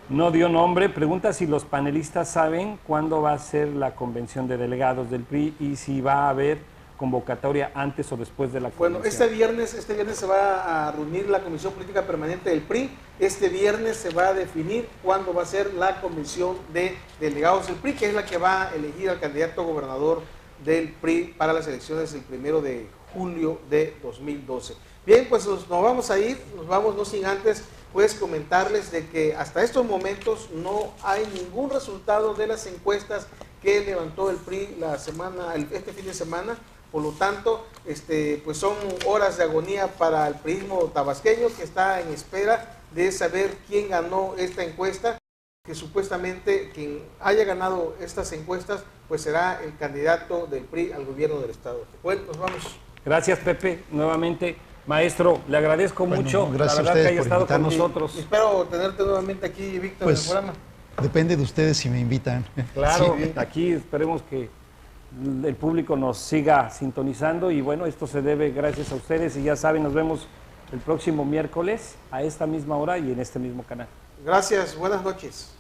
Speaker 3: no dio nombre, pregunta si los panelistas saben cuándo va a ser la convención de delegados del PRI y si va a haber convocatoria antes o después de la convención.
Speaker 2: Bueno, este viernes se va a reunir la Comisión Política Permanente del PRI. Este viernes se va a definir cuándo va a ser la convención de delegados del PRI, que es la que va a elegir al candidato gobernador del PRI para las elecciones el 1 de julio de 2012. Bien, pues nos vamos a ir, nos vamos no sin antes pues comentarles de que hasta estos momentos no hay ningún resultado de las encuestas que levantó el PRI este fin de semana. Por lo tanto, pues son horas de agonía para el priismo tabasqueño, que está en espera de saber quién ganó esta encuesta, que supuestamente quien haya ganado estas encuestas pues será el candidato del PRI al gobierno del estado. Bueno, nos vamos.
Speaker 3: Gracias, Pepe, nuevamente. Maestro, le agradezco mucho,
Speaker 4: gracias
Speaker 3: la verdad que haya estado con nosotros.
Speaker 2: Y espero tenerte nuevamente aquí, Víctor,
Speaker 4: pues,
Speaker 2: en el programa.
Speaker 4: Depende de ustedes si me invitan.
Speaker 3: Claro, sí, aquí esperemos que el público nos siga sintonizando y bueno, esto se debe gracias a ustedes y ya saben, nos vemos el próximo miércoles a esta misma hora y en este mismo canal.
Speaker 2: Gracias, buenas noches.